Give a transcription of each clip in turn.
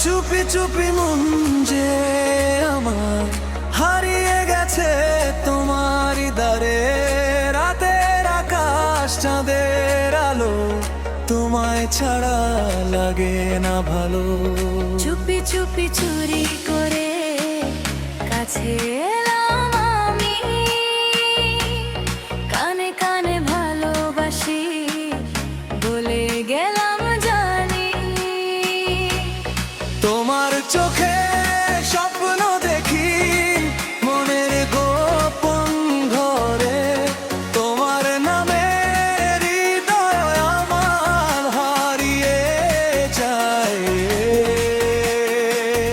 চুপি চুপি মন যে আমার হারিয়ে গেছে তোমার দ্বারে। রাতের আকাশ চাঁদের আলো, তোমায় ছাড়া লাগে না ভালো। চুপি চুপি চুরি করে কাছে এলাম আমি, কানে কানে ভালোবাসি বলে গেলাম জানি। তোমার চোখে স্বপ্ন দেখি মনের গোপন ঘরে, তোমার নামে হৃদয় আমার হারিয়ে যায়।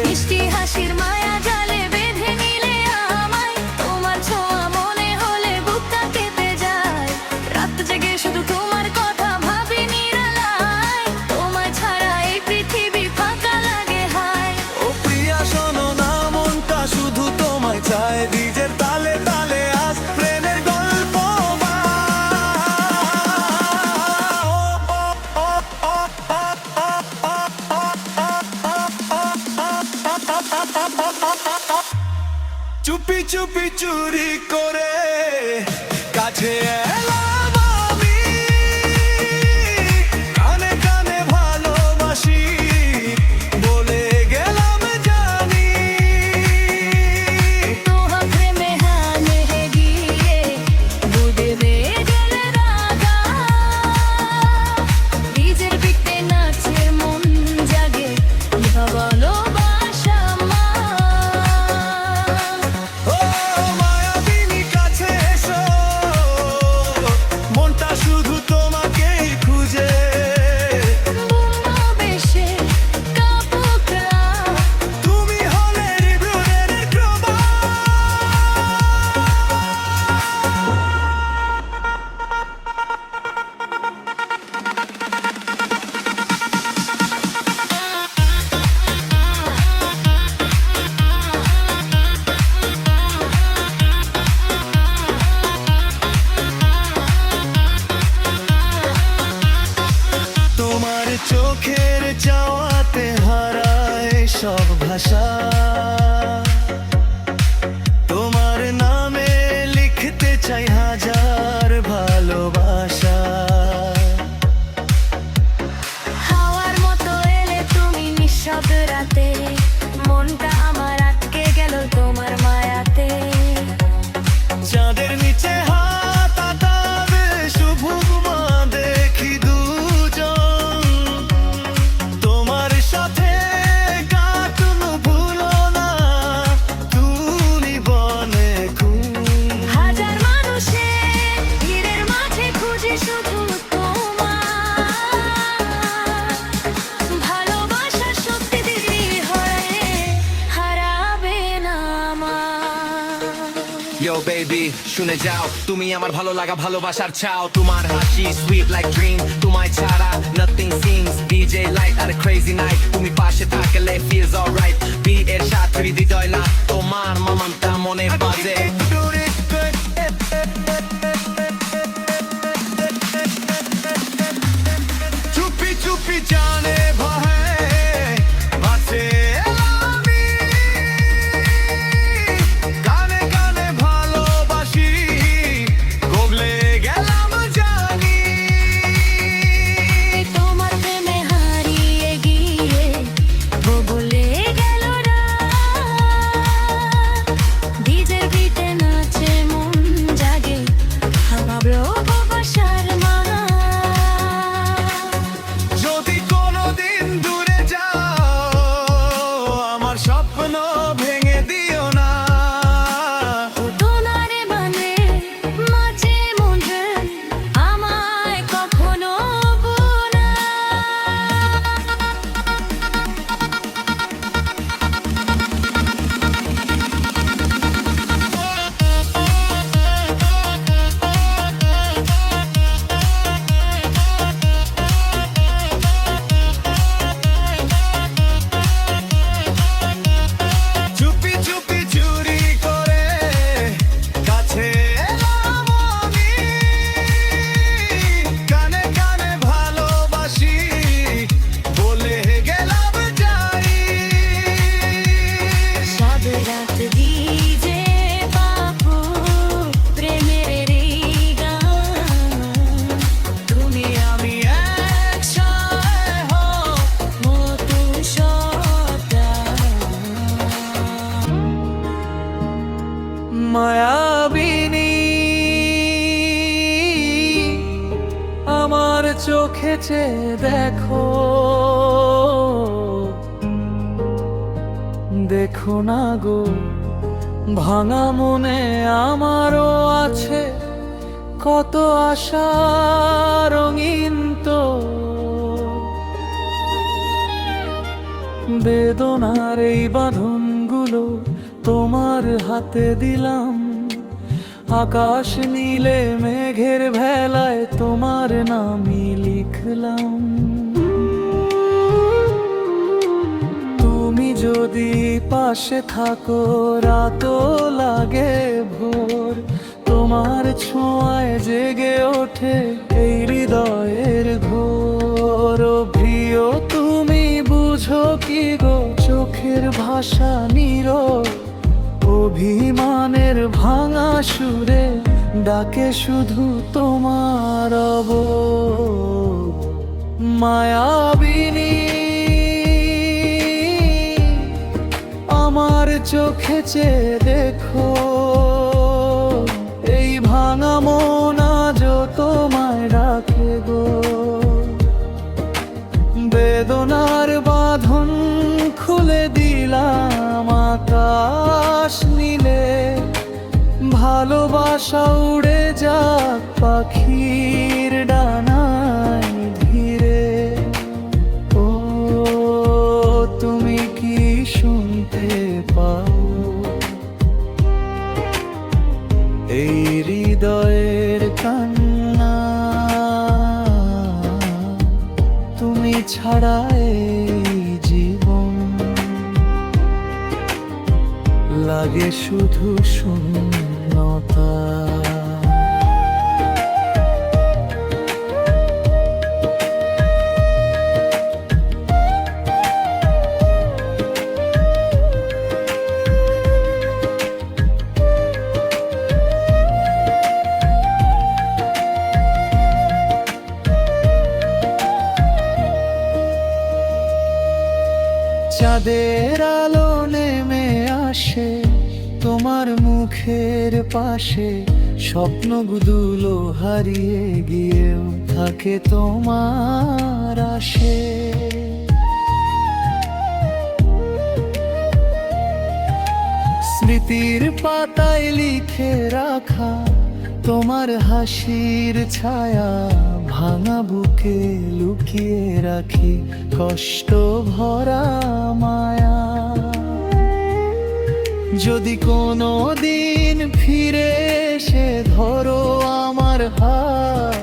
মিষ্টি হাসির মায়া জালে বেঁধে নিলে আমায়, তোমার ছোঁয়া মনে হলে বুকটা কেঁপে যায়। রাত জেগে শুধু তোমার কথা ভাবি নিরালায়, তোমায় ছাড়া এই পৃথিবী ফাঁকা লাগে হায়। ও প্রিয়া শোনো না, মনটা শুধু তোমায় চায়। ডিজের তালে তালে আজ প্রেমের গল্প চুপি চুপি চুরি করে কাছে এলাম আমি, কানে কানে ভালোবাসি বলে গেলাম জানি। তোহা প্রেমে হানে গিয়ে বুদেবে গেলে রাগা, ডিজের বিটে নাচে মন জাগে ভালোবাসা মা। ও মায়াবিনী কাছে এসো, মনটা শুধু তোমাকেই খুঁজে। বুম্বা বেশে কাপুকরা, তুমি হলে হৃদয়ের প্রভা। তোমার চোখের চাওয়াতে হারায় সব ভাষা, তোমার নামে লিখতে চাই হাজার ভালোবাসা। হাওয়ার মতো এলে তুমি নিঃশব্দ রাতে, মনটা আমার আটকে গেল তোমার মায়াতে। চাঁদের নিচে হাত আটাবে শুভ মা দেখি দুজন, তোমার সাথে কাটুন ভুলো না তুমি বনে খুন। হাজার মানুষের ভিড়ের মাঝে খুঁজি শুধু তোমার ভালোবাসা, সত্যি দিদি হয় হারাবে না আমার। Yo baby শুনে যাও, তুমি আমার ভালো লাগা ভালোবাসার চাও। তোমার হাসি sweet like dream, তোমায় ছাড়া nothing seems DJ light আর crazy night, তুমি পাশে থাকলে feels alright। বিয়ের সাথে হৃদয় না তোমার মামানটা মনে বাজে। চুপি চুপি জানে ভয়ে বাঁচে আমি, কানে কানে ভালোবাসি গবলে গেলাম জানি। তোমার প্রেমে হারিয়ে গিয়ে বলে গেল রাত, চেয়ে দেখো, দেখো না গো, ভাঙা মনে আমারও আছে কত আশা রঙিন তো। বেদনার এই বাঁধনগুলো তোমার হাতে দিলাম, আকাশ নীলে মেঘের ভেলায় তোমার নামই লিখলাম। তুমি যদি পাশে থাকো রাতও লাগে ভোর, তোমার ছোঁয়ায় জেগে ওঠে এই হৃদয়ের ঘোর। ও প্রিয় তুমি বুঝো কি গো, চোখের ভাষা নীরব, অভিমানের ভাঙা সুরে ডাকে শুধু তোমার মায়াবিনী। আমার চোখে চেয়ে দেখো, এই ভাঙা মন আজও তোমায় ডাকে গো। বেদনার বাঁধন খুলে দিলাম আকাশ নীলে, ভালোবাসা উড়ে যাক পাখির ডানায় ধীরে। ও তুমি কি শুনতে পাও এই হৃদয়ের কান্না? তুমি ছাড়া এই জীবন লাগে শুধু শূন্যতা। চাঁদের আলো নেমে আসে তোমার মুখের পাশে, স্বপ্নগুলো হারিয়ে গিয়েও থাকে তোমার আশে। স্মৃতির পাতায় লিখে রাখা তোমার হাসির ছায়া, ভাঙা বুকে লুকিয়ে রাখি কষ্ট ভরা মায়া। যদি কোনো দিন ফিরে এসে ধরো আমার হাত,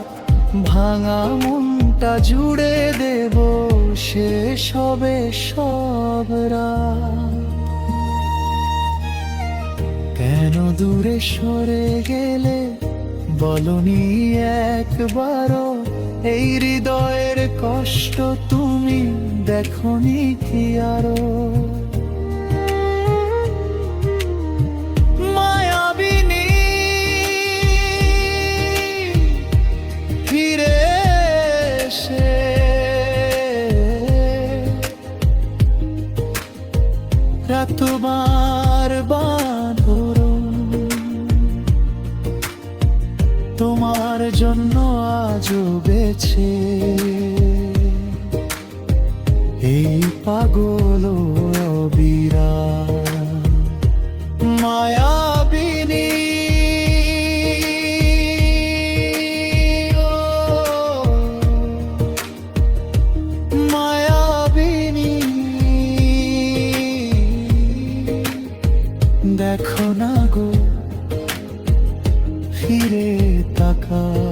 ভাঙা মনটা জুড়ে দেব শেষ হবে সব রাত। কেন দূরে সরে গেলে বলনি একবারও, এই হৃদয়ের কষ্ট তুমি দেখনি কি আরো? মায়াবিনী ফিরে এসে তোমার বাঁধন তোমার জন্য আজও বেছে, এই পাগল অবিরাম মায়াবিনী। মায়াবিনী দেখো না গো, ফিরে তাকাও,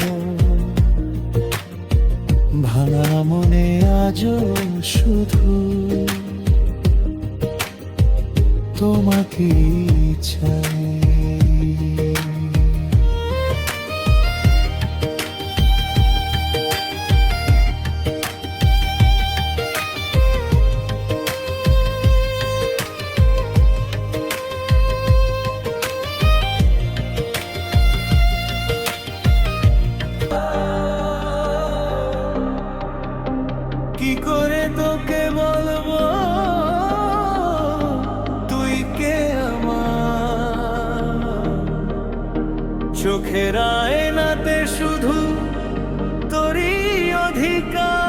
ভাঙা মনে আজও শুধু তোমাকে চাই। কি করে তোকে বলবো তুই কে আমার, চোখের আয়নাতে শুধু তোরই অধিকার।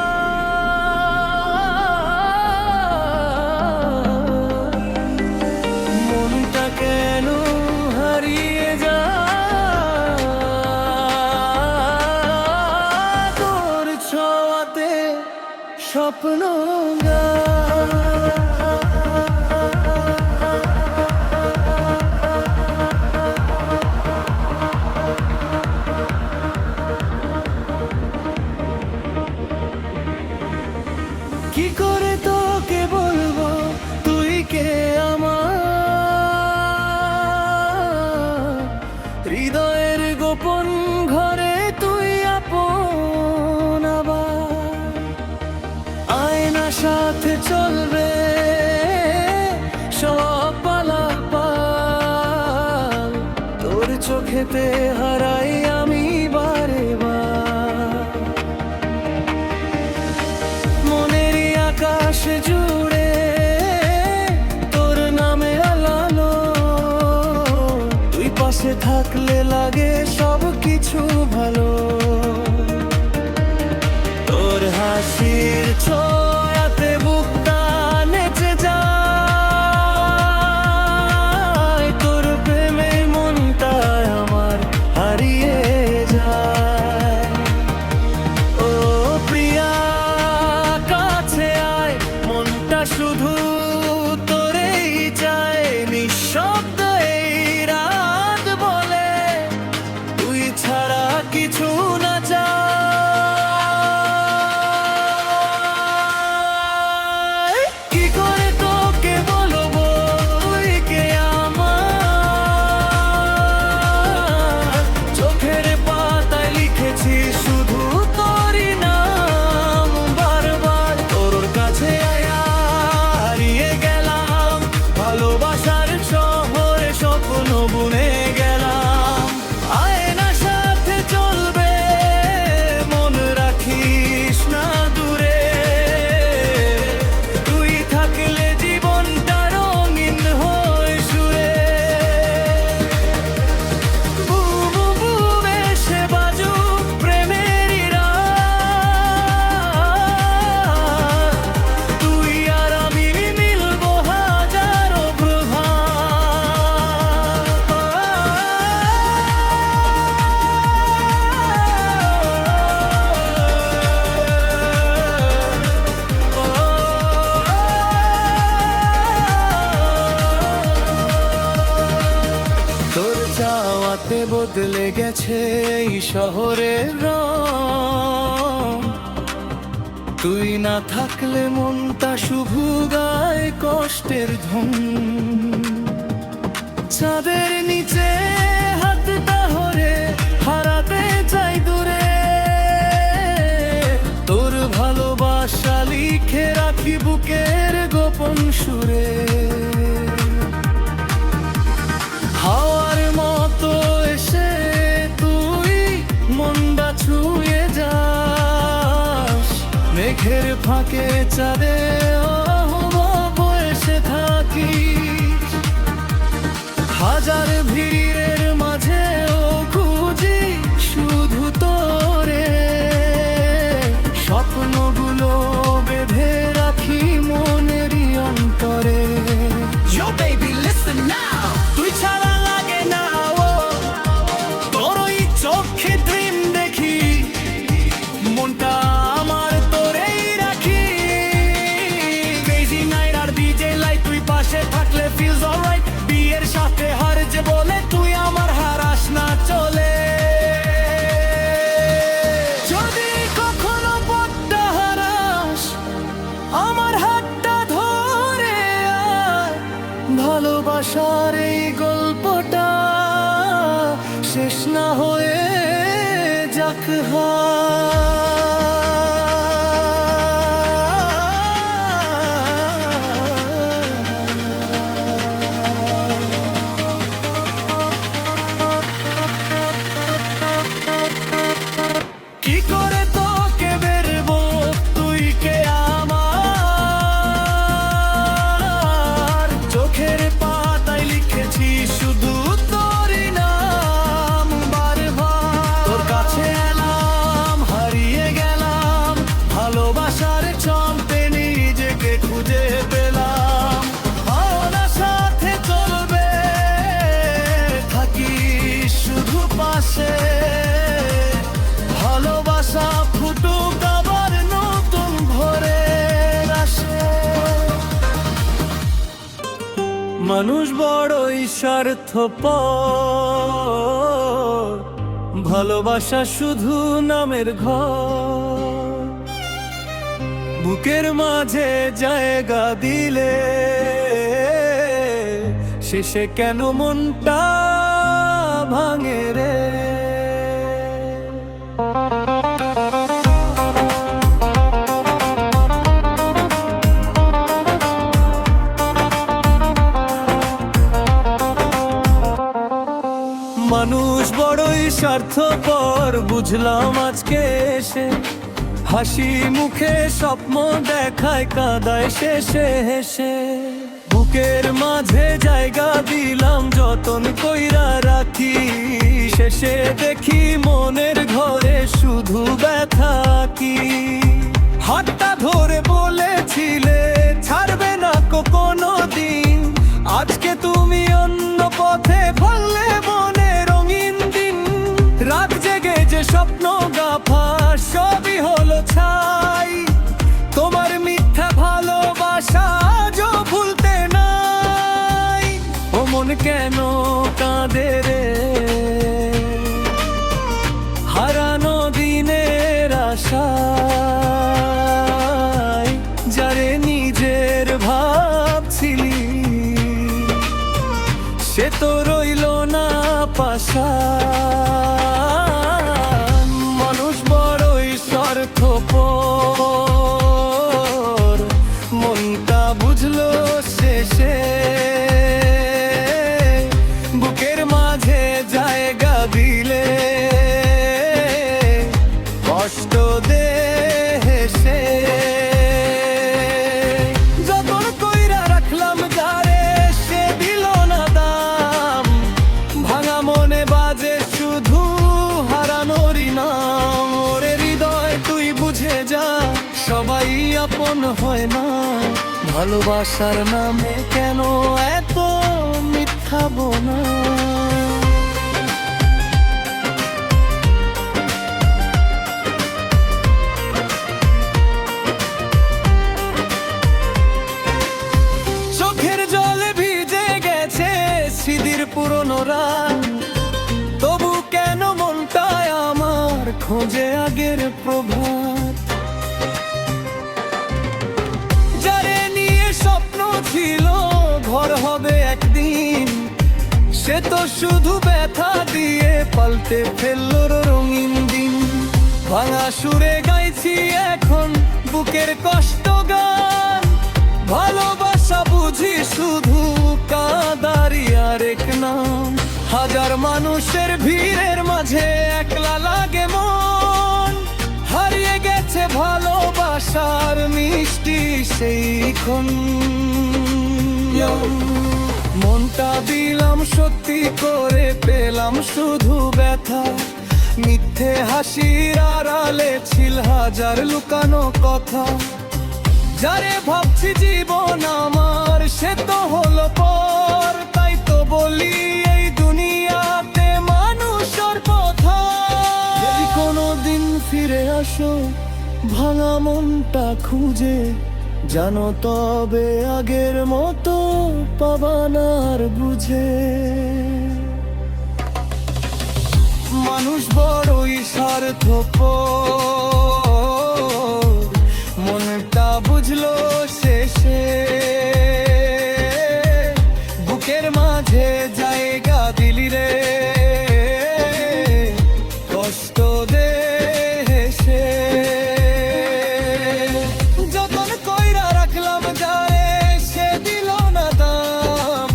স্বপ্ন কি করে তোকে বলবো তুই কে আমার হৃদয়ের গোপন ঘরে তুই আপন আবার আয়না সাথে চলবে সব পালাপাল তোর চোখেতে হারাই আমি বারে বার মনেরই আকাশ জুড়ে তোর নামে আলালো তুই পাশে থাকলে লাগে সব কিছু ভালো তোর হাসির ছোঁয়াতে বুকটা নেচে যায় তোর প্রেমে মনটা আমার হারিয়ে যায় ও প্রিয়া কাছে আয় মনটা শুধু তোরেই চায় নিঃশব্দ এই রাত বলে তুই ছাড়া কিছু না চাই কি করে তোকে বলবো তুই কে আমার চোখের পাতায় লিখেছি শুধু তোরই নাম বারবার তোর কাছে হারিয়ে গেলাম ভালোবাসার শহরে স্বপ্ন বুনে গেলাম আয়না সাথে চলবে মন রাখিস না দূরে তুই থাকলে জীবনটা রঙিন হয় সুরে বু বু বু ভেসে বাজুক প্রেমেরই রাত তুই আর আমি মিলবো হাজারো তোর চাওয়াতে বদলে গেছে এই শহরের রং তুই না থাকলে মনটা শুধু গায় কষ্টের ধুম চাঁদের নিচে হাতটা হরে হারাতে চাই দূরে তোর ভালোবাসা লিখে রাখি বুকের গোপন সুরে হাওয়ার মতো এসে তুই মনটা ছুঁয়ে যাস মেঘের ফাঁকে চাঁদে বসে থাকিস হাজার ভিড়ের মাঝেও খুঁজি শুধু তোরে স্বপ্নগুলো বেঁধে রাখি মনেরই অন্তরে Yo baby listen now তুই ছাড়া লাগে না ও তোর ওই চোখে ড্রিম দেখি মনটা আমার তোরেই রাখি ক্রেজি নাইট আর ডিজে লাইট তুই পাশে থাকলে ফিলস অলরাইট বিয়ের সাথে হার যে বলে তুই আমার হারাস না চলে যদি কখনো পথটা হারাস আমার হাতটা ধরে আয় ভালোবাসার এই গল্পটা শেষ না হয়ে যাক কি করে তোকে বেরবো তুই কে আমার চোখের পাতায় লিখেছি শুধু তোরই নাম বারবার তোর কাছে এলাম মানুষ বড়ই স্বার্থপর, ভালোবাসা শুধু নামের ঘর। বুকের মাঝে জায়গা দিলে শেষে কেন মনটা ভাঙে রে? মানুষ বড়ই স্বার্থপর, বুঝলাম আজকে এসে। হাসি মুখে স্বপ্ন দেখায়, কাঁদায় শেষে হেসে। বুকের মাঝে জায়গা দিলাম, যতন কইরা রাখি। শেষে দেখি মনের ঘরে শুধু ব্যথা কি। হাতটা ধরে বলেছিলে ছাড়বে না কোনো দিন, আজকে তুমি অন্য পথে ফেললে মনে রঙিন দিন। রাত জেগে যে স্বপ্ন গাফা সবই হলো ছাই, তোমার মিথ্যা ভালোবাসা আজও ভুলতে নাই। ও মন কেন কাঁদে রে, হারানো দিনের আশায়। যারে নিজের ভাবছিলি সে তো রইল না পাশা। মানুষ বড়ই স্বার্থপর, মনটা বুঝলো শেষে। বুকের মাঝে জায়গা দিলে কষ্ট দে হেসে। যতন কইরা রাখলাম যারে সে দিল না দাম, ভাঙা মনে বাজে শুধু হারানোরই নাম। ওরে হৃদয় তুই বুঝে যা, সবাই আপন হয় না। ভালোবাসার নামে কেন এত মিথ্যা বোনা? চোখের জলে ভিজে গেছে স্মৃতির পুরনো রাত, তবু কেন মনটায় আমার খোঁজে আগের প্রভাত। যারে নিয়ে স্বপ্ন ছিল ঘর হবে একদিন, সে তো শুধু ব্যথা দিয়ে পাল্টে ফেললো রঙিন দিন। ভাঙা সুরে গাইছি এখন বুকের কষ্ট গান, ভালোবাসা বুঝি শুধু কাঁদারি আরেক নাম। হাজার মানুষের ভিড়ের মাঝে একলা লাগে মন, হারিয়ে গেছে ভালোবাসার মিষ্টি সেই ক্ষণ। মনটা দিলাম সত্যি করে, পেলাম শুধু ব্যথা। মিথ্যে হাসির আড়ালে ছিল হাজার লুকানো কথা। যারে ভাবছি জীবন আমার সে তো হলো পর, তাই তো বলি এই দুনিয়াতে মানুষের পথা। যদি কোনোদিন ফিরে আসো ভাঙা মনটা খুঁজে, জানো তবে আগের মতো পাবানার বুঝে। মানুষ বড়ই স্বার্থপর, মনটা বুঝলো শেষে। বুকের মাঝে জায়গা দিলি রে কষ্ট দে হেসে। যতন কইরা রাখলাম যারে সে দিল না দাম,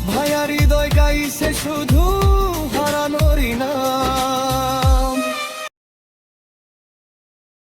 ভাইয়া হৃদয় গাইছে শুধু হারানোরই নাম।